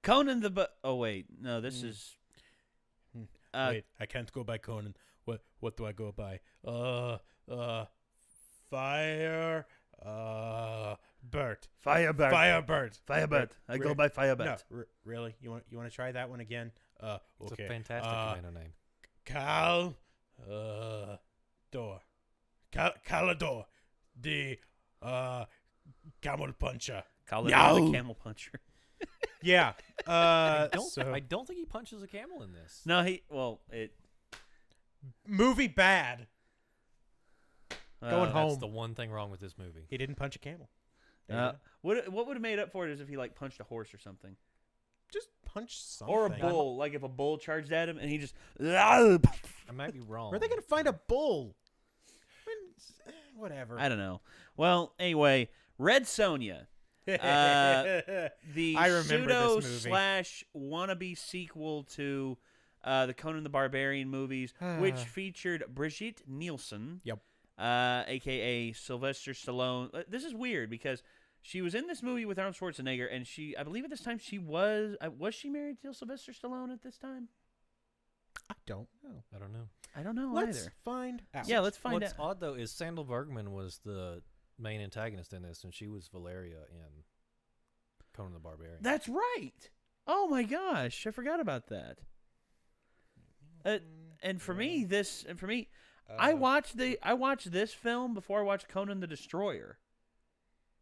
Conan the... Oh, wait. No, this is... Wait, I can't go by Conan. What do I go by? Fire... Bert. Firebird. Firebird. Firebird. I go by Firebird. No, really? You want to try that one again? Okay. It's a fantastic commando name. Calador. The camel puncher. Calador the camel puncher. Yeah. I don't think he punches a camel in this. No, movie bad. Going home. That's the one thing wrong with this movie. He didn't punch a camel. What would have made up for it is if he like punched a horse or something. Just punch something. Or a bull. Like if a bull charged at him and he just... I might be wrong. Where are they going to find a bull? Whatever. I don't know. Well, anyway, Red Sonja. The pseudo/wannabe sequel to the Conan the Barbarian movies, which featured Brigitte Nielsen. Yep. A.k.a. Sylvester Stallone. This is weird because she was in this movie with Arnold Schwarzenegger, and I believe at this time she was she married to Sylvester Stallone at this time? I don't know. I don't know. Let's find out. Yeah, let's find out. What's odd, though, is Sandal Bergman was the main antagonist in this, and she was Valeria in Conan the Barbarian. That's right. Oh, my gosh. I forgot about that. And for me, I watched this film before I watched Conan the Destroyer,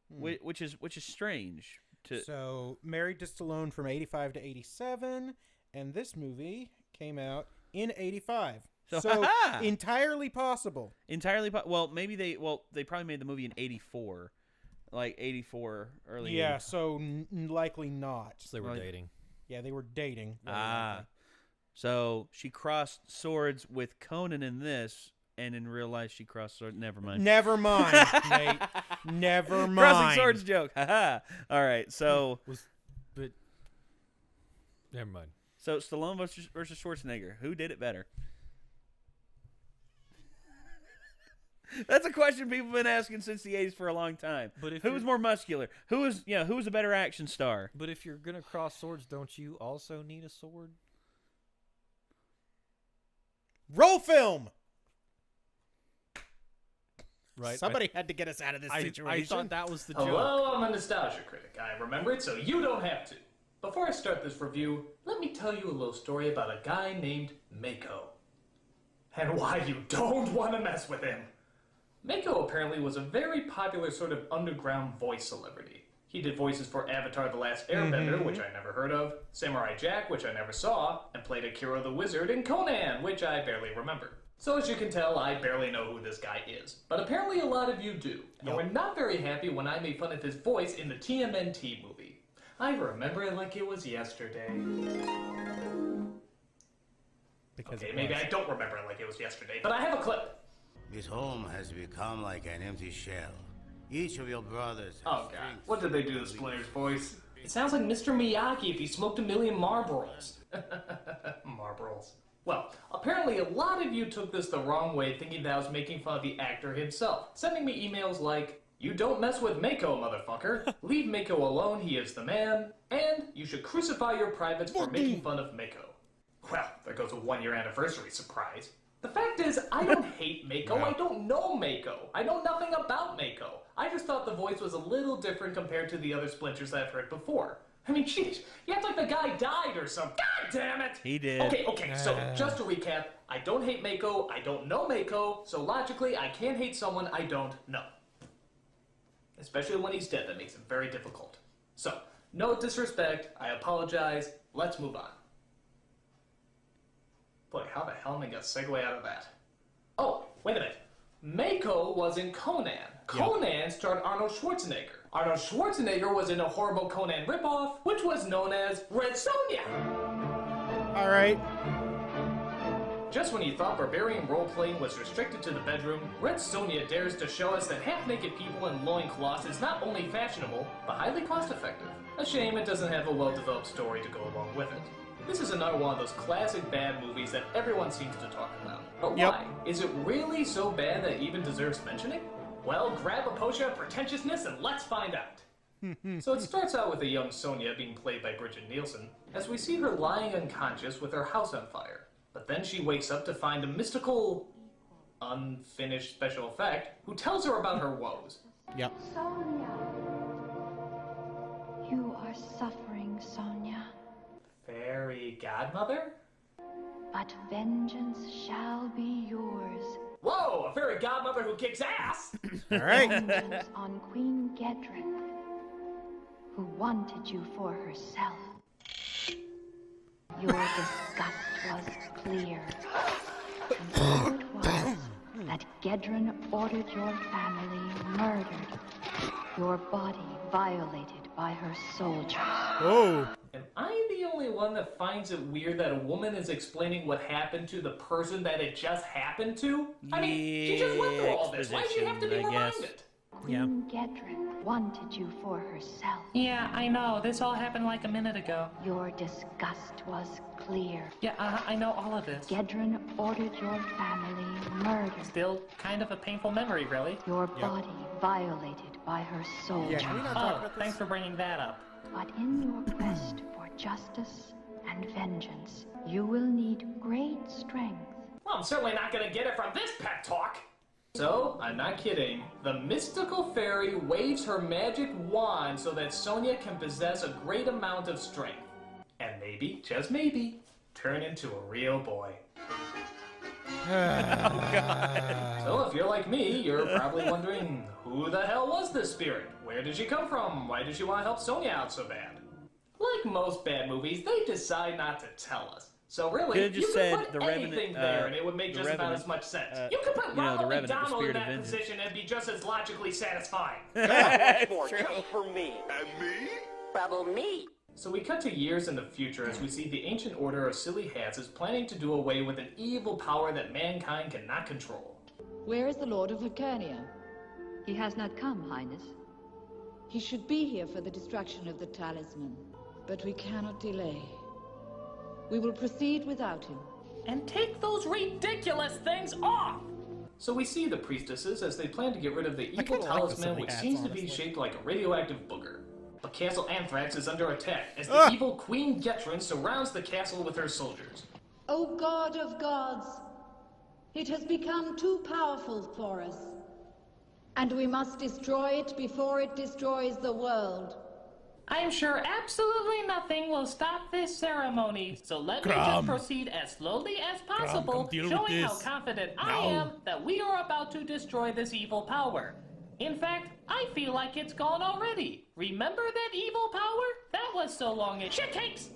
which is strange. So married to Stallone from 85 to 87, and this movie came out in 85. So entirely possible. Well, maybe they probably made the movie in 84, like 84 early. Yeah, so likely not. So they were dating. Yeah, they were dating. So she crossed swords with Conan in this, and in real life she crossed swords. Never mind, Nate. Never mind. Crossing swords joke. Haha. All right. So, but never mind. So Stallone versus Schwarzenegger. Who did it better? That's a question people have been asking since the 80s for a long time. But who was more muscular? Who was a better action star? But if you're gonna cross swords, don't you also need a sword? Roll film. Right. Somebody had to get us out of this situation. I thought that was the joke. Hello, I'm a nostalgia critic. I remember it, so you don't have to. Before I start this review, let me tell you a little story about a guy named Mako. And why you don't want to mess with him. Mako apparently was a very popular sort of underground voice celebrity. He did voices for Avatar The Last Airbender, which I never heard of, Samurai Jack, which I never saw, and played Akira the Wizard in Conan, which I barely remember. So as you can tell, I barely know who this guy is. But apparently a lot of you do. And were not very happy when I made fun of his voice in the TMNT movie. I remember it like it was yesterday. Okay, maybe I don't remember it like it was yesterday, but I have a clip. This home has become like an empty shell. Each of your brothers has Oh god, what did they do to Splinter's voice? It sounds like Mr. Miyagi if he smoked a million Marlboros. Marlboros. Well, apparently a lot of you took this the wrong way, thinking that I was making fun of the actor himself, sending me emails like, "You don't mess with Mako, motherfucker. Leave Mako alone, he is the man. And you should crucify your privates for making fun of Mako." Well, there goes a 1-year anniversary surprise. The fact is, I don't hate Mako. I don't know Mako. I know nothing about Mako. I just thought the voice was a little different compared to the other Splinters I've heard before. I mean, jeez, you act like the guy died or something. God damn it! He did. Okay, so just to recap, I don't hate Mako, I don't know Mako, so logically, I can't hate someone I don't know. Especially when he's dead, that makes it very difficult. So, no disrespect, I apologize, let's move on. Boy, how the hell am I gonna segue out of that? Oh, wait a minute. Mako was in Conan. Conan starred Arnold Schwarzenegger. Arnold Schwarzenegger was in a horrible Conan ripoff, which was known as Red Sonja. All right. Just when you thought barbarian role-playing was restricted to the bedroom, Red Sonja dares to show us that half-naked people in loincloths is not only fashionable, but highly cost-effective. A shame it doesn't have a well-developed story to go along with it. This is another one of those classic bad movies that everyone seems to talk about. But why? Is it really so bad that it even deserves mentioning? Well, grab a potion of pretentiousness and let's find out. So it starts out with a young Sonja being played by Bridget Nielsen, as we see her lying unconscious with her house on fire. But then she wakes up to find a mystical, unfinished special effect who tells her about her woes. Yep. Sonja. You are suffering, Sonja. Fairy godmother? But vengeance shall be yours. Whoa, a fairy godmother who kicks ass! All right. Vengeance on Queen Gedren, who wanted you for herself. Your disgust was clear. And so it was that Gedren ordered your family murdered, your body violated by her soldiers. Oh. Am I the only one that finds it weird that a woman is explaining what happened to the person that it just happened to? I mean, she just went through all this. Why does she have to be exposition, I guess. reminded? Queen Gedren wanted you for herself. Yeah, I know. This all happened like a minute ago. Your disgust was clear. Yeah, I know all of this. Gedren ordered your family murdered, Still kind of a painful memory, really. your body violated by her soldiers. Yeah, can we not talk about this? Thanks for bringing that up. But in your quest for justice and vengeance, you will need great strength. Well, I'm certainly not going to get it from this pep talk. So, I'm not kidding. The mystical fairy waves her magic wand so that Sonja can possess a great amount of strength. And maybe, just maybe, turn into a real boy. So if you're like me, you're probably wondering, who the hell was this spirit? Where did she come from? Why did she want to help Sonja out so bad? Like most bad movies, they decide not to tell us. So really, Could've just you said could put the anything Revenant, there and it would make the just about Revenant, as much sense. uh, You could put you know, the Ronald Revenant, the McDonald Spirit in of that Vengeance. position and be just as logically satisfying. For me. And me? Trouble me. So we cut to years in the future as we see the ancient order of silly hats is planning to do away with an evil power that mankind cannot control. Where is the Lord of Hyrcania? He has not come, Highness. He should be here for the destruction of the talisman. But we cannot delay. We will proceed without him. And take those ridiculous things off! So we see the priestesses as they plan to get rid of the evil kinda like the talisman, silly which hats, seems to be honestly. shaped like a radioactive booger. But Castle Anthrax is under attack as the Ah! evil Queen Gedren surrounds the castle with her soldiers. O God of gods, it has become too powerful for us. And we must destroy it before it destroys the world. I'm sure absolutely nothing will stop this ceremony, so let me just proceed as slowly as possible, showing how confident I am that we are about to destroy this evil power. In fact, I feel like it's gone already. Remember that evil power? That was so long it shit cakes!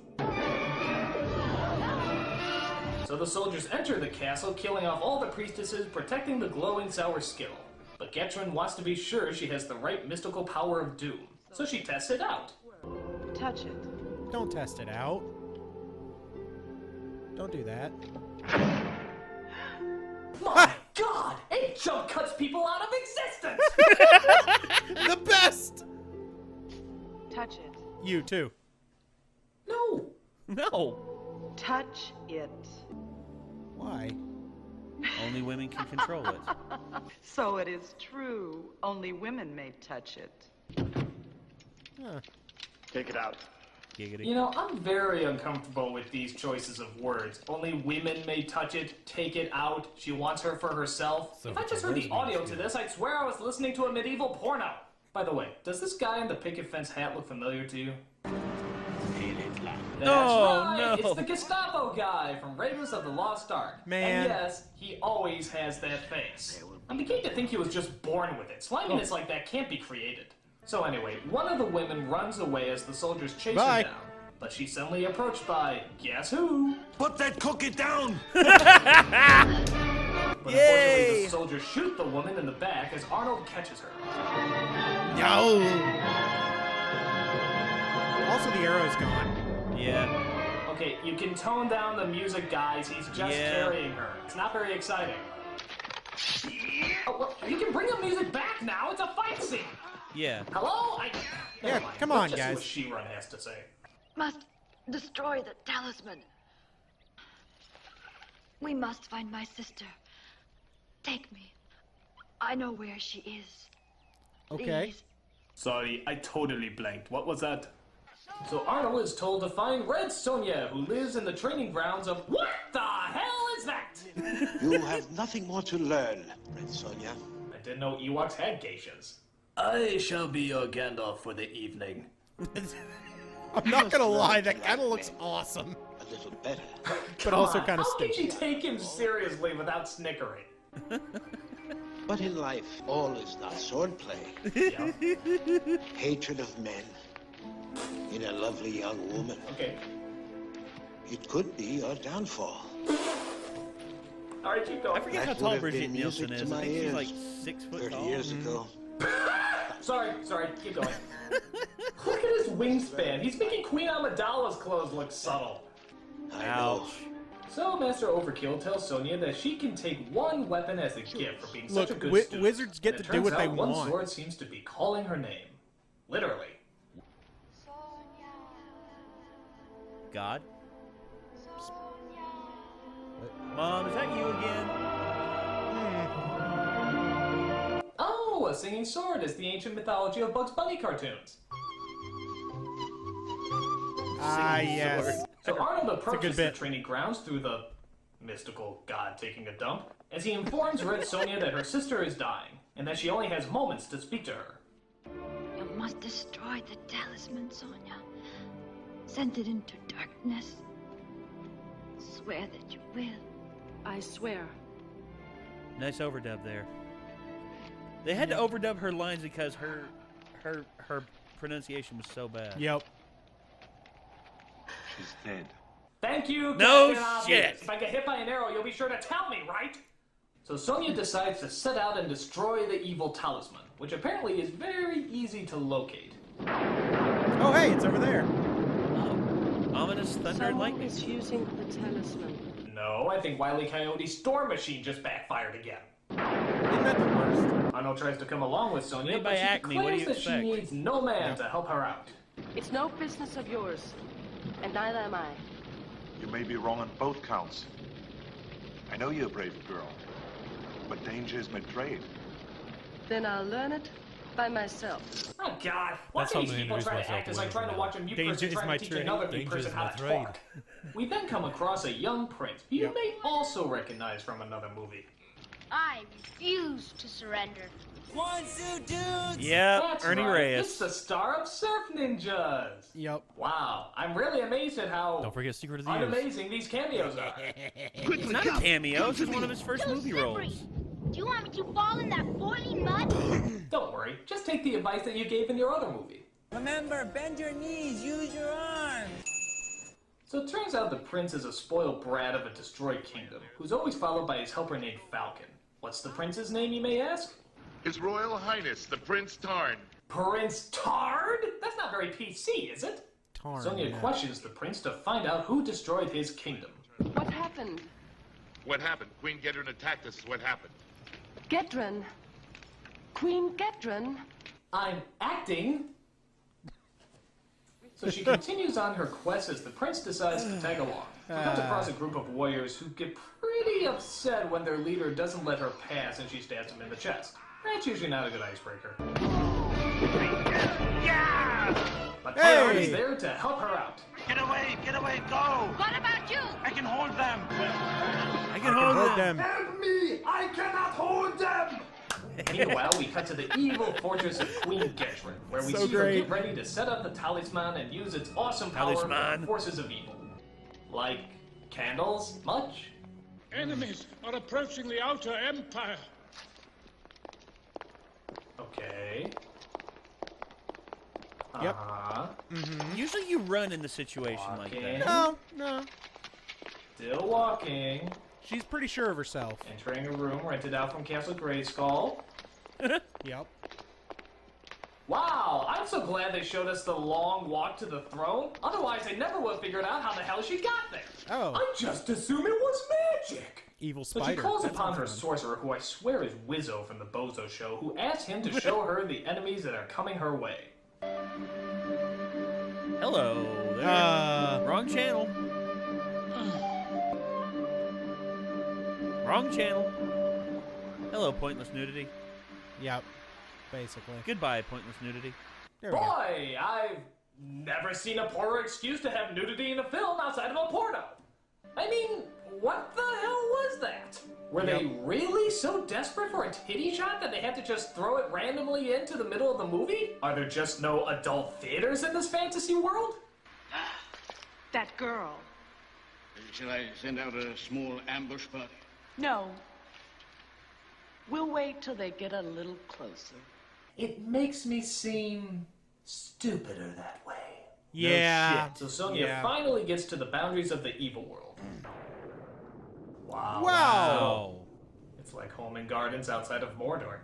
So the soldiers enter the castle, killing off all the priestesses, protecting the glowing sour skill. But Gedren wants to be sure she has the right mystical power of doom, so she tests it out. Touch it. Don't test it out. Don't do that. My God! It jump cuts people out of existence! The best! Touch it. You too. No! No. Touch it. Why? Only women can control it. So it is true. Only women may touch it. Huh. Take it out. Giggity. You know, I'm very uncomfortable with these choices of words. Only women may touch it, take it out, she wants her for herself. So If I it's just a heard the lesbian audio to too. this, I'd swear I was listening to a medieval porno. By the way, does this guy in the picket fence hat look familiar to you? That's right, no. it's the Gestapo guy from Raiders of the Lost Ark. Man. And yes, he always has that face. I'm beginning to think he was just born with it. Sliminess like that can't be created. So anyway, one of the women runs away as the soldiers chase Bye. her down. But she's suddenly approached by, guess who? Put that cookie down! But unfortunately, the soldiers shoot the woman in the back as Arnold catches her. No. Also, the arrow's gone. Yeah. Okay, you can tone down the music, guys. He's just carrying her. It's not very exciting. Oh, well, you can bring the music back now. It's a fight scene. Yeah. Hello? Yeah, Never mind. come on, Let's just guys. see what She-Run has to say. Must destroy the talisman. We must find my sister. Take me. I know where she is. Okay. Please, Sorry, I totally blanked. What was that? So Arnold is told to find Red Sonja, who lives in the training grounds of... What the hell is that? You have nothing more to learn, Red Sonja. I didn't know Ewoks had geishas. I shall be your Gandalf for the evening. I'm not gonna lie, that kind of looks awesome. A little better. But also kind of How stupid. can you take him seriously without snickering? But in life, all is not swordplay. Yeah. Hatred of men in a lovely young woman. Okay. It could be your downfall. All right, keep going. I forget how That tall would have Bridget been Nielsen music is. to I my think she's ears. like 6 foot 30 tall. years ago. Sorry, keep going. Look at his wingspan. He's making Queen Amidala's clothes look subtle. I know. Ouch. So Master Overkill tells Sonja that she can take one weapon as a gift for being such a Look, good student. wizards get And to it do turns what they out one want. sword seems to be calling her name. Literally. God. Mom, is that you again? Oh, a singing sword is the ancient mythology of Bugs Bunny cartoons. Ah, Singing yes. sword. So Arnold good approaches the bit. training grounds through the mystical god taking a dump, as he informs Red Sonja that her sister is dying, and that she only has moments to speak to her. You must destroy the talisman, Sonja. Send it into darkness. Swear that you will. I swear. Nice overdub there. They had to overdub her lines because her pronunciation was so bad. Yep. She's dead. Thank you, No Captain Obvious. shit. If I get hit by an arrow, you'll be sure to tell me, right? So Sonja decides to set out and destroy the evil talisman, which apparently is very easy to locate. Oh, hey, it's over there. Oh, ominous thunder and Someone lightning. is using the talisman. No, I think Wile E. Coyote's storm machine just backfired again. Isn't that the worst? Arnold tries to come along with Sonja, Made by but she Acme, what do declares you that she expect? needs no man to help her out. It's no business of yours, and neither am I. You may be wrong on both counts. I know you're a brave girl, but danger is my trade. Then I'll learn it by myself. Oh, God. Why That's do how these I'm people gonna try to introduce act as myself like trying to watch a mute Danger person is trying my to teach trade. another mute Danger person is how my to trade. talk? We then come across a young prince, who you may also recognize from another movie. I refuse to surrender. Yep, That's Ernie right. Reyes. It's the star of Surf Ninjas. Yep. Wow, I'm really amazed at how Don't forget Secret of the Years. unamazing these cameos are. It's not a cameo. This is one of his first movie slippery. roles. Do you want me to fall in that boiling mud? Don't worry, just take the advice that you gave in your other movie. Remember, bend your knees, use your arms. So it turns out the prince is a spoiled brat of a destroyed kingdom, who's always followed by his helper named Falcon. What's the prince's name, you may ask? His Royal Highness, the Prince Tarn. Prince Tard? That's not very PC, is it? Tarn, Sonja yeah. questions the prince to find out who destroyed his kingdom. What happened? What happened? Queen Gedrin attacked us. What happened? Gedrin. Queen Gedrin. I'm acting. So she continues on her quest as the prince decides to tag along. She comes across a group of warriors who get pretty upset when their leader doesn't let her pass and she stabs him in the chest. That's usually not a good icebreaker. But Tard is there to help her out. Get away, go! What about you? I can hold them. I can hold them. Help me! I cannot hold them! Meanwhile, we cut to the evil fortress of Queen Gedrin, where we So see her great. get ready to set up the talisman and use its awesome power for Talisman. the forces of evil. Like candles? Much? Enemies are approaching the Outer Empire. Okay. Yep. Usually you run in the situation like Walking. that. No. Still walking. She's pretty sure of herself. Entering a room rented out from Castle Grayskull. Yep. Wow, I'm so glad they showed us the long walk to the throne. Otherwise, I never would have figured out how the hell she got there. Oh. I just assumed it was magic. Evil So spider. she calls That upon sounds her fun. sorcerer, who I swear is Wizzo from the Bozo Show, who asks him to show her the enemies that are coming her way. Hello there. Wrong channel. Wrong channel. Hello, pointless nudity. Yep. basically. Goodbye, pointless nudity. There we go. Boy, I've never seen a poorer excuse to have nudity in a film outside of a porno. I mean, what the hell was that? Were they really so desperate for a titty shot that they had to just throw it randomly into the middle of the movie? Are there just no adult theaters in this fantasy world? That girl. Shall I send out a small ambush party? No. We'll wait till they get a little closer. It makes me seem stupider that way. Yeah. No shit. So Sonja finally gets to the boundaries of the evil world. Wow. It's like home and gardens outside of Mordor.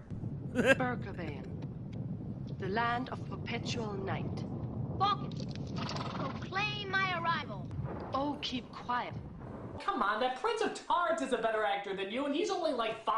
Berkavane, the land of perpetual night. Falcon, proclaim my arrival. Oh, keep quiet. Come on, that Prince of Tards is a better actor than you, and he's only like 5.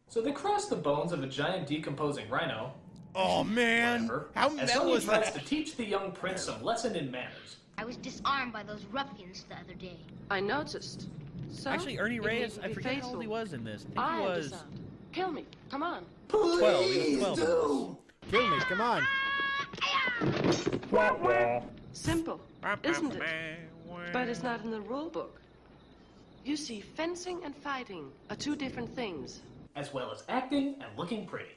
So they cross the bones of a giant decomposing rhino. Oh, man. How metal was tries that? to teach the young prince some lesson in manners. I was disarmed by those ruffians the other day. I noticed. So, Actually, Ernie you Reyes, need to I be forget how faithful. old he was in this. I think he was disarmed. Kill me. Come on. 12. He was 12. Kill me, come on. Simple, isn't it? But it's not in the rule book. You see, fencing and fighting are 2 different things. As well as acting and looking pretty.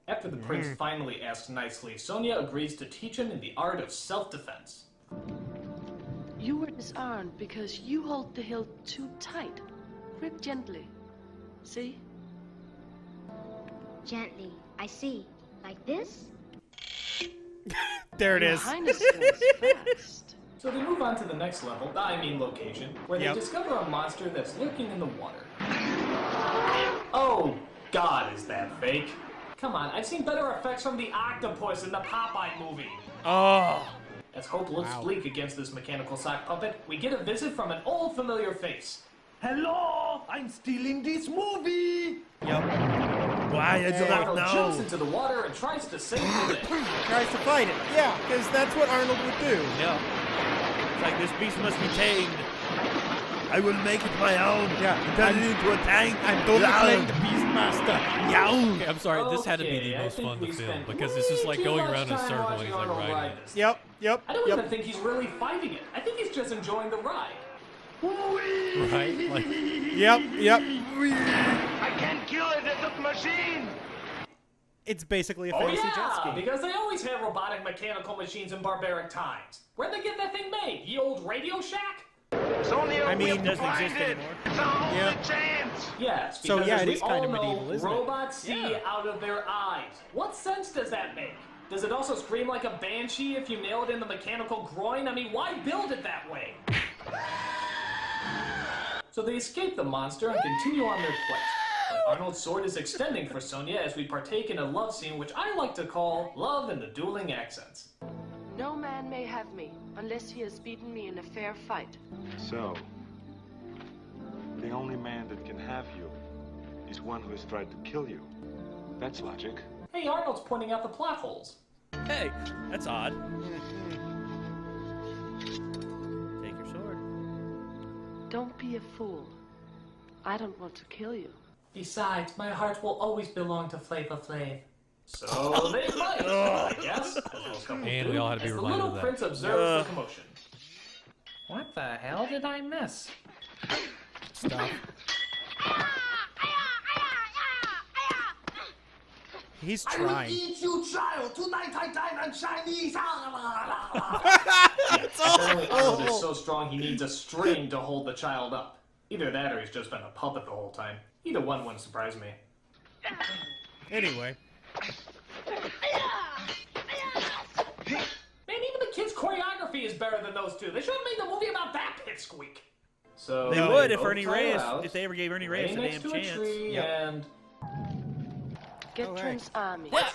After the prince finally asks nicely, Sonja agrees to teach him in the art of self-defense. You were disarmed because you hold the hilt too tight. Grip gently. See? Gently. I see. Like this? There it Your is. Highness goes fast. So they move on to the next level, location, where they discover a monster that's lurking in the water. Oh, God, is that fake? Come on, I've seen better effects from the octopus in the Popeye movie. Oh. As hope looks bleak against this mechanical sock puppet, we get a visit from an old familiar face. Hello, I'm still in this movie. Yep. Why did you Arnold not jumps know? into the water and tries to save the day. Tries to fight it. Yeah, because that's what Arnold would do. Yeah. It's like, this beast must be tamed. I will make it my own. Yeah. Turn it into a tank. I'm totally playing the Beastmaster. Okay, I'm sorry. This had to be the most fun to film because it's just like going around in a circle and he's like riding it. Yep. I don't even think he's really fighting it. I think he's just enjoying the ride. Right? Like, Yep. I can't kill it. It's a machine. It's basically a Oh fantasy jet yeah, ski. because they always have robotic mechanical machines in barbaric times. Where'd they get that thing made? The old Radio Shack? Sonja, I mean, we doesn't find exist it. anymore. It's our only Yeah. chance. Yes, So, because yeah, as it we is kind all of know, medieval, isn't it? robots see out of their eyes. What sense does that make? Does it also scream like a banshee if you nail it in the mechanical groin? I mean, why build it that way? So they escape the monster and continue on their quest. But Arnold's sword is extending for Sonja as we partake in a love scene which I like to call Love in the Dueling Accents. No man may have me unless he has beaten me in a fair fight. So, the only man that can have you is one who has tried to kill you. That's logic. Hey, Arnold's pointing out the plot holes. Hey, that's odd. Take your sword. Don't be a fool. I don't want to kill you. Besides, my heart will always belong to Flava Flav. So they fight, I guess. And we all had to be as the reminded little of that. prince observes the commotion. What the hell did I miss? Stop. He's trying. Eat you, child. Tonight I dine on Chinese. Apparently Arnold is so strong he needs a string to hold the child up. Either that or he's just been a puppet the whole time. Either one wouldn't surprise me. Anyway. Man, even the kids' choreography is better than those two. They should have made the movie about that pipsqueak. So They would if both Ernie tire Reyes, out, if they ever gave Ernie Reyes lay a next damn to a chance. tree and Getron's army. what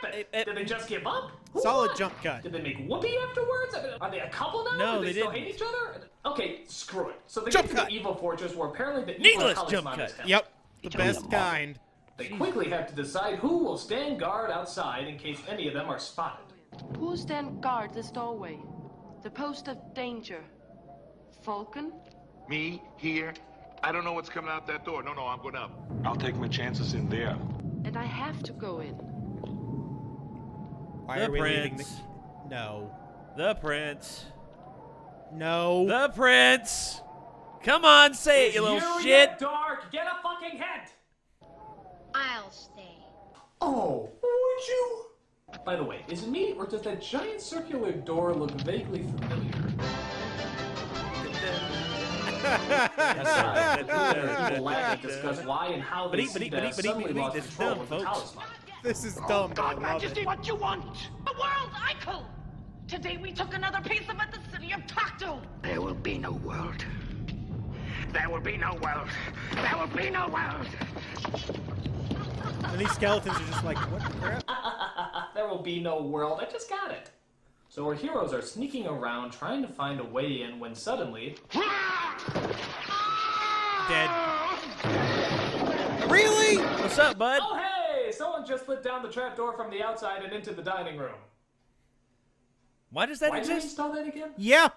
happened? Did they just give up? Who Solid won? jump cut. Did they make whoopee afterwards? I mean, are they a couple now? No, Do they still didn't. hate each other? Okay, screw it. So they Jump get to cut. the evil fortress where apparently the Needless evil jump talisman is cut. held. Yep. The best kind. They quickly have to decide who will stand guard outside in case any of them are spotted. Who stand guard this doorway? The post of danger. Falcon? Me? Here? I don't know what's coming out that door. No, I'm going up. I'll take my chances in there. And I have to go in. Why The are we leaving prince. No. The prince. No. The prince. Come on, say it, you little You shit. get dark. Get a fucking hint. I'll stay. Oh, would you? By the way, is it me or does that giant circular door look vaguely familiar? People laugh and discuss why and how they see that suddenly lost control of the talisman. This is dumb, but I God, love Majesty, it. what you want? The world icon! Today we took another piece of it, the city of Tacto. There will be no world. There will be no world. There will be no world. And these skeletons are just like, what the crap? There will be no world. I just got it. So our heroes are sneaking around trying to find a way in when suddenly... Dead. Really? What's up, bud? Oh, hey! Someone just slid down the trapdoor from the outside and into the dining room. Why does that Why did we exist? install that again? Yeah.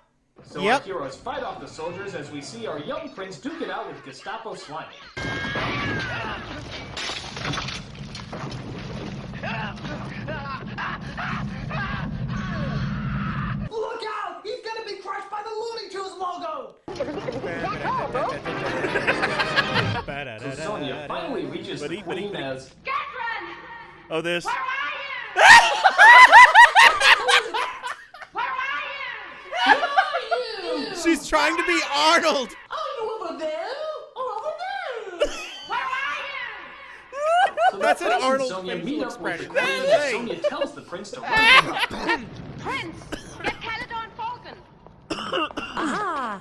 So our heroes fight off the soldiers as we see our young prince duke it out with Gestapo slime. Look out! He's gonna be crushed by the Looney Tunes logo! So Sonja finally reaches the queen as... Catherine! Oh, this. Where are you? Where are you? She's trying to be Arnold. Are you over there? Or over there? Where are So That's the an prince and Arnold Sonja facial meet up with the expression. queen That's as the thing. Sonja tells the prince to run. Prince, get Caledon Falcon.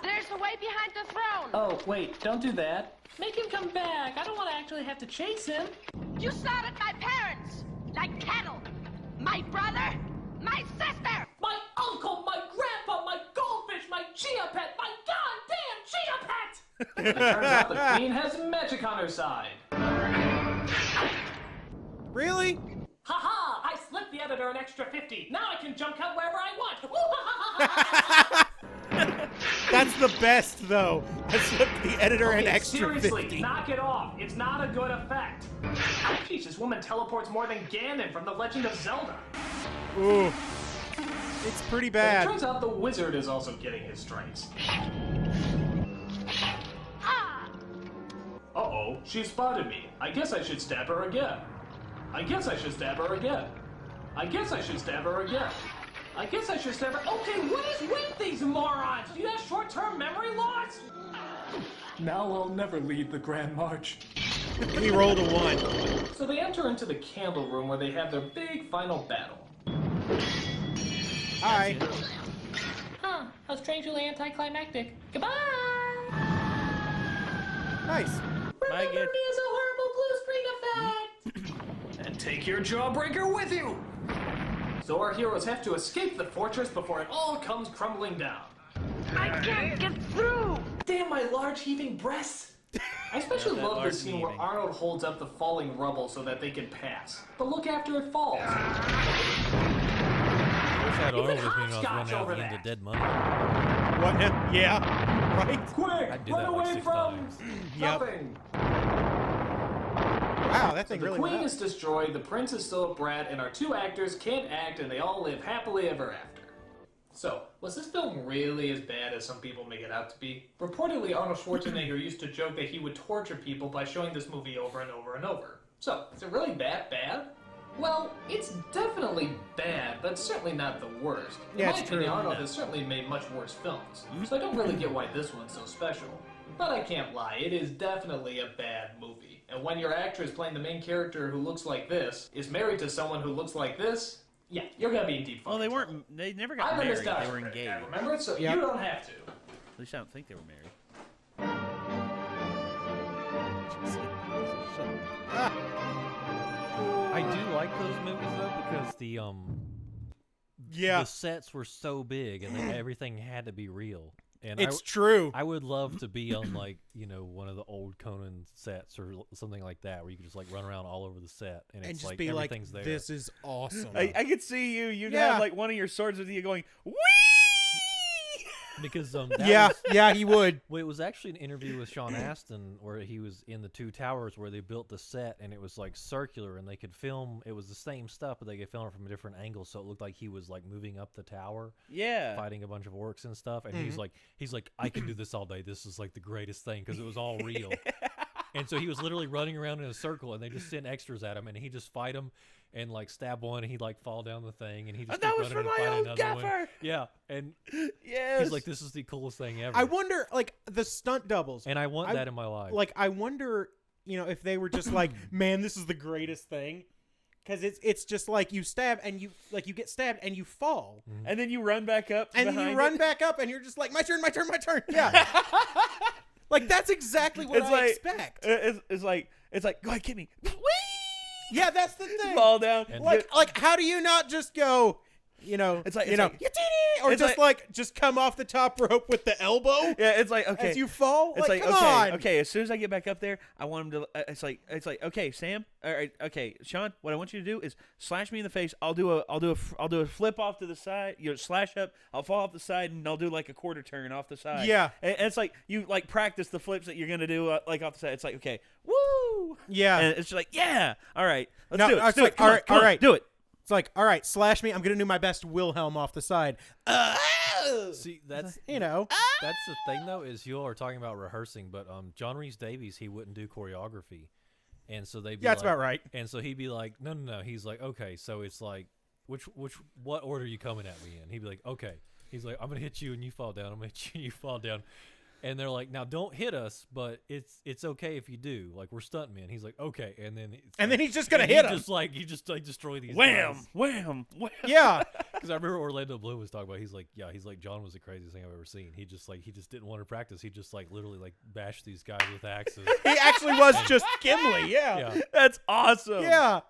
There's the way behind the throne. Oh, wait, don't do that. Make him come back. I don't want to actually have to chase him. You slaughtered my parents like cattle. My brother, my sister. My uncle, my grandpa, my goldfish, my chia pet, my goddamn chia pet! It turns out the queen has magic on her side. Really? Haha! I slipped the editor an extra 50. Now I can jump cut wherever I want. That's the best, though. I slipped the editor an Okay, extra seriously, 50. knock it off. It's not a good effect. Jeez, this woman teleports more than Ganon from The Legend of Zelda. Ooh. It's pretty But it bad. turns out the wizard is also getting his strikes. Uh-oh, she spotted me. I guess I should stab her again. I guess I should stab her again. I guess I should stab her again. I guess I should stab her. Okay, what is with these morons? Do you have short-term memory loss? Now I'll never lead the Grand March. He rolled a 1. So they enter into the candle room where they have their big final battle. Hi. Huh, how strangely anticlimactic. Goodbye! Nice. Remember me as a horrible blue screen effect! And take your jawbreaker with you! So our heroes have to escape the fortress before it all comes crumbling down. I can't get through. Damn my large heaving breasts! I especially Not that love the large scene where heaving. Arnold holds up the falling rubble so that they can pass. But look after it falls. I wish I had You Arnold can with me when I was hopscotch running out over of the end that. of Dead Money. What? Yeah. Right? Quick! I'd do Run that like away 6 from times. Yep. nothing! Wow, that So thing the really queen went up. is destroyed, the prince is still a brat, and our two actors can't act, and they all live happily ever after. So, was this film really as bad as some people make it out to be? Reportedly, Arnold Schwarzenegger used to joke that he would torture people by showing this movie over and over and over. So, is it really that bad? Well, it's definitely bad, but certainly not the worst. In Yeah, my it's opinion, true. Arnold has certainly made much worse films, so I don't really get why this one's so special. But I can't lie, it is definitely a bad movie. And when your actress playing the main character who looks like this is married to someone who looks like this, yeah, you're gonna be in deep Well, fucking they trouble. weren't. They never got I'm a married. nostalgia They were critic, engaged. remember it? So Yep. you don't have to. At least I don't think they were married. I do like those movies though because the Yeah. the sets were so big and everything had to be real. And It's true. I would love to be on like one of the old Conan sets or something like that where you could just like run around all over the set and And it's just like be like, everything's there. this is awesome. I could see you. You'd Yeah. have like one of your swords with you going, wee! Because he would. Well, it was actually an interview with Sean Astin where he was in the Two Towers where they built the set and it was like circular and they could film. It was the same stuff, but they could film it from a different angle, so it looked like he was like moving up the tower, fighting a bunch of orcs and stuff. And he's like, I can do this all day. This is like the greatest thing because it was all real. And so he was literally running around in a circle, and they just sent extras at him, and he just fight him and like stab one, and he'd like fall down the thing, and he just keep running and fight another one. Yeah, and he's like, this is the coolest thing ever. I wonder, like the stunt doubles, and I want that in my life. Like, I wonder, if they were just like, man, this is the greatest thing. Because it's just like you stab and you get stabbed and you fall, and then you run back up, and then you run back up, and you're just like, my turn. Yeah. Like, that's exactly what I expect. It's like, go ahead, kick me. Whee! Yeah, that's the thing. Fall down. Like, how do you not just go, it's like, or just come off the top rope with the elbow? Yeah, it's like, okay. As you fall? It's like, come on. Okay, as soon as I get back up there, I want him to, it's like, okay, Sam, all right, okay, Sean, what I want you to do is slash me in the face. I'll do a flip off to the side, slash up, I'll fall off the side, and I'll do like a quarter turn off the side. Yeah. And it's like, you like practice the flips that you're going to do like off the side. It's like, okay, woo! Yeah. And it's just like, yeah, all right, let's do it. Let's do it. All right, do it. It's like, all right, slash me. I'm going to do my best Wilhelm off the side. See, that's that's the thing though, is you all are talking about rehearsing, but John Rhys Davies, he wouldn't do choreography, and so they'd be that's about right. And so he'd be like, no. He's like, okay, so it's like, what order are you coming at me in? He'd be like, okay. He's like, I'm gonna hit you and you fall down. I'm gonna hit you and you fall down. And they're like, now don't hit us, but it's okay if you do. Like, we're stuntmen. He's like, okay, and then then he's just gonna hit him. You just destroy these wham, guys. wham. Yeah, because I remember Orlando Bloom was talking about. He's like, John was the craziest thing I've ever seen. He just didn't want to practice. He just like literally like bashed these guys with axes. He actually was just Gimli. Yeah, that's awesome. Yeah.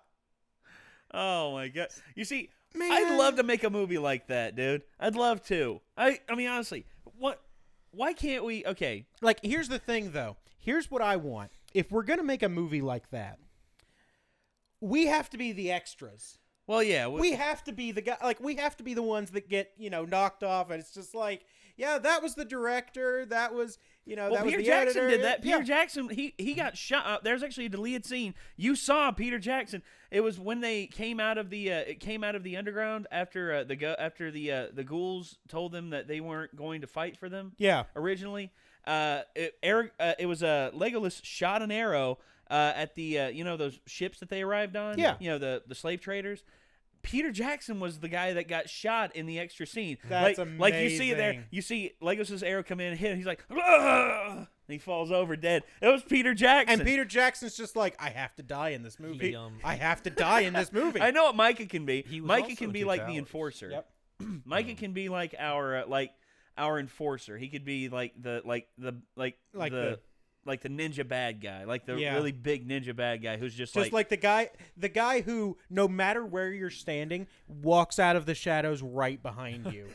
Oh my god. You see, man, I'd love to make a movie like that, dude. I'd love to. I mean, honestly, why can't we? Okay. Like, here's the thing, though. Here's what I want. If we're going to make a movie like that, we have to be the extras. Well, yeah. We have to be the guy. Like, we have to be the ones that get, knocked off. And it's just like, yeah, that was the director. That was, that was Peter the Jackson editor. did that. Peter Jackson, he got shot. There's actually a deleted scene. You saw Peter Jackson. It was when they came out of the underground after the ghouls told them that they weren't going to fight for them. Yeah. Originally, it was Legolas shot an arrow at the those ships that they arrived on. Yeah. The slave traders. Peter Jackson was the guy that got shot in the extra scene. That's amazing. Like you see it there. You see Legolas' arrow come in and hit him. He's like, ugh! And he falls over dead. It was Peter Jackson. And Peter Jackson's just like, I have to die in this movie. I have to die in this movie. I know what Micah can be. Micah can also be Two like Towers. the enforcer. Yep. Micah can be like our enforcer. He could be like the ninja bad guy, like the really big ninja bad guy who's just like the guy who, no matter where you're standing, walks out of the shadows right behind you.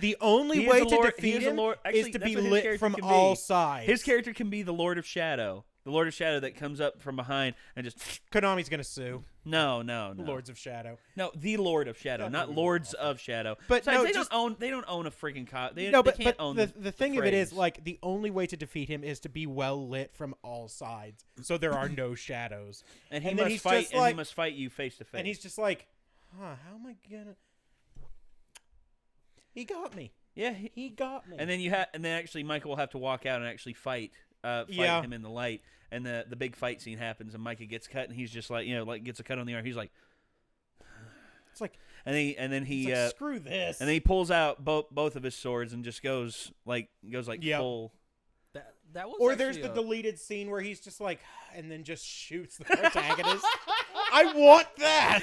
The only way to defeat him is to be lit from all sides. His character can be the Lord of Shadow. The Lord of Shadow that comes up from behind and just... Konami's going to sue. No. Lords of Shadow. No, the Lord of Shadow, not Lords of Shadow. But besides, no, they don't own a freaking cop. They can't own the thing of it is, like, the only way to defeat him is to be well lit from all sides, so there are no shadows. And he must fight. He must fight you face to face. And he's just like, how am I gonna? He got me. Yeah, he got me. And then actually Michael will have to walk out and actually fight him in the light, and the big fight scene happens, and Micah gets cut, and he's just like, gets a cut on the arm. He's like, it's like, and then he like, screw this, and then he pulls out both of his swords and just goes full. That was or there's the deleted scene where he's just like, and then just shoots the protagonist. I want that.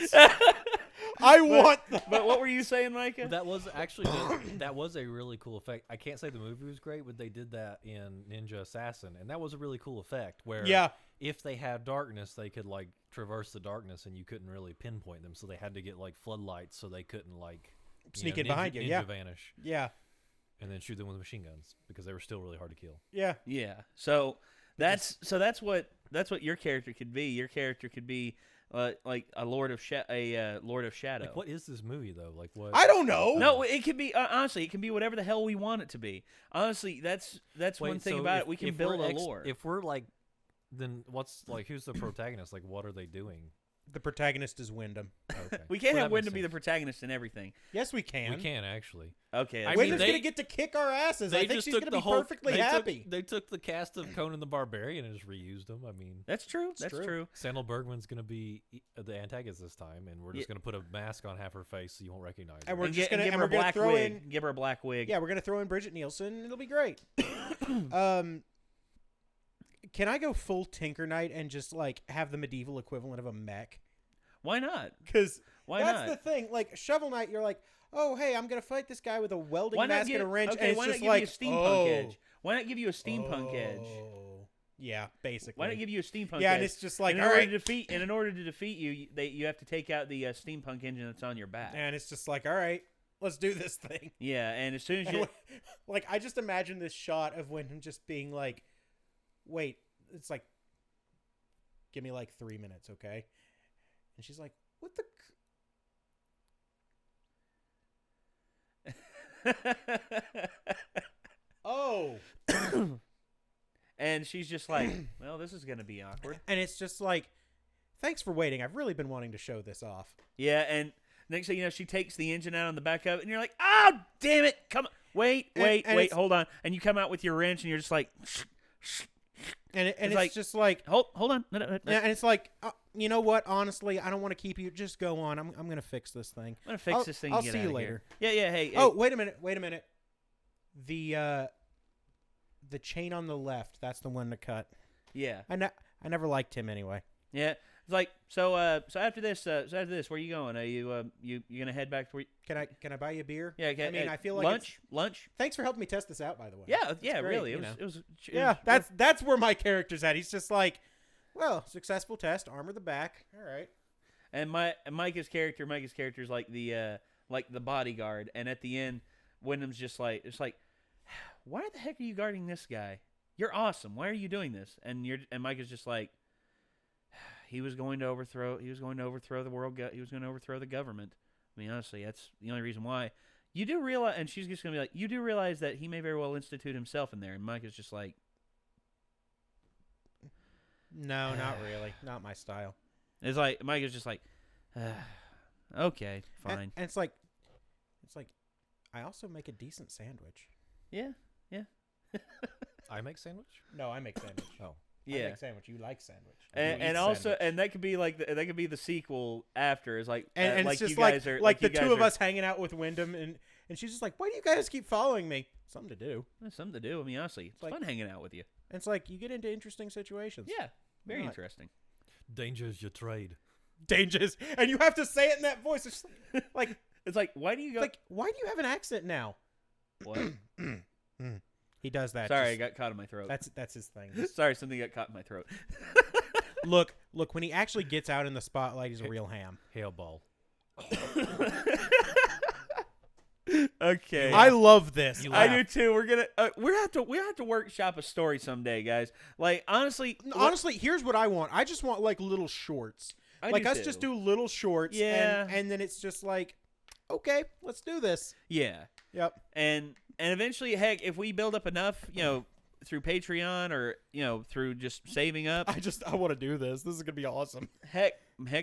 I want that. But what were you saying, Micah? That was actually that was a really cool effect. I can't say the movie was great, but they did that in Ninja Assassin, and that was a really cool effect. Where if they had darkness, they could like traverse the darkness, and you couldn't really pinpoint them. So they had to get like floodlights, so they couldn't like sneak in behind you. Ninja vanish. Yeah. And then shoot them with machine guns because they were still really hard to kill. Yeah. Yeah. So That's what your character could be. Your character could be like a Lord of Shadow. Like, what is this movie though? Like what? I don't know. No, it could be honestly. It can be whatever the hell we want it to be. Honestly, that's one thing about it. We can build a lore. If we're like, then who's the protagonist? Like, what are they doing? The protagonist is Wyndham. Okay. We can't have Wyndham be the protagonist in everything. Yes, we can. We can actually. Okay. Wyndham's going to get to kick our asses. I think she's going to be perfectly happy. They took the cast of Conan the Barbarian and just reused them. I mean, that's true. That's true. Sandal Bergman's going to be the antagonist this time, and we're just going to put a mask on half her face so you won't recognize her. And we're just going to give her a black wig. Give her a black wig. Yeah, we're going to throw in Bridget Nielsen. It'll be great. Can I go full Tinker Knight and just like have the medieval equivalent of a mech? Why not? Because that's the thing. Like Shovel Knight, you're like, oh hey, I'm gonna fight this guy with a welding mask and a wrench. Okay, and why it's not just give you a steampunk edge? Why not give you a steampunk edge? Yeah, basically. Why not give you a steampunk edge? Yeah, and it's just like, in order to defeat you, you have to take out the steampunk engine that's on your back. And it's just like, all right, let's do this thing. Yeah, and as soon as you like, I just imagine this shot of Wyndham just being like, wait, it's like, give me like 3 minutes, okay? And she's like, what the? Oh. And she's just like, well, this is going to be awkward. And it's just like, thanks for waiting. I've really been wanting to show this off. Yeah, and next thing you know, she takes the engine out on the back of it, and you're like, oh, damn it. Come on. Wait, hold on. And you come out with your wrench, and you're just like... And it's like, just like... Hold on. No. Yeah, and it's like, you know what? Honestly, I don't want to keep you. Just go on. I'm going to fix this thing. I'm going to fix this thing. I'll see you later. Yeah, hey. Oh, wait a minute. The chain on the left, that's the one to cut. Yeah. I never liked him anyway. Yeah. It's like, so after this, where are you going? Are you gonna head back to where? Can I buy you a beer? Yeah. I mean, I feel like lunch. Thanks for helping me test this out, by the way. Yeah. Great, Really, it was. That's where my character's at. He's just like, well, successful test, armor the back. All right. And Micah's character is like the bodyguard, and at the end, Wyndham's just like, it's like, why the heck are you guarding this guy? You're awesome. Why are you doing this? And Micah's just like, he was going to overthrow the world. He was going to overthrow the government. I mean, honestly, that's the only reason why. You do realize, and she's just going to be like, you do realize that he may very well institute himself in there. And Micah's just like, no, not really, not my style. It's like Micah's just like, okay, fine. And it's like, I also make a decent sandwich. Yeah. I make sandwich? No, I make sandwich. Oh. Yeah. I make sandwich. You like sandwich. And also sandwich. And that could be like the sequel after is like and like it's just you guys are like the two of us hanging out with Wyndham and she's just like, why do you guys keep following me? Something to do. Something to do. I mean, honestly, it's fun hanging out with you. And it's like you get into interesting situations. Yeah, very interesting. Danger's your trade. Dangers, and you have to say it in that voice. It's like it's like why do you go? Like why do you have an accent now? What? He does that. Sorry, I got caught in my throat. That's his thing. Sorry, something got caught in my throat. Look, when he actually gets out in the spotlight, he's a real ham. Hailball. Okay. I love this. I do too. We're gonna we have to workshop a story someday, guys. Like honestly, here's what I want. I just want like little shorts. Just do little shorts. Yeah. And then it's just like, okay, let's do this. Yeah. Yep. And eventually, heck, if we build up enough, through Patreon or through just saving up, I want to do this. This is gonna be awesome. Heck,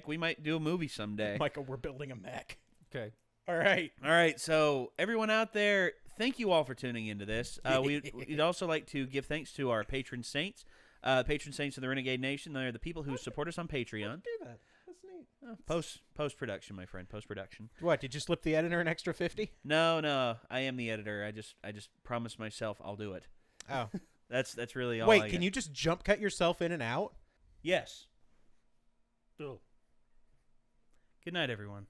we might do a movie someday. Michael, we're building a mech. Okay. All right. So everyone out there, thank you all for tuning into this. We'd also like to give thanks to our patron saints, patron saints of the Renegade Nation. They're the people who support us on Patreon. Do that. That's neat. Post production, my friend. Post production. What? Did you slip the editor an extra 50? No. I am the editor. I just promised myself I'll do it. Oh, that's really all. Wait, can you just jump cut yourself in and out? Yes. Oh. Good night, everyone.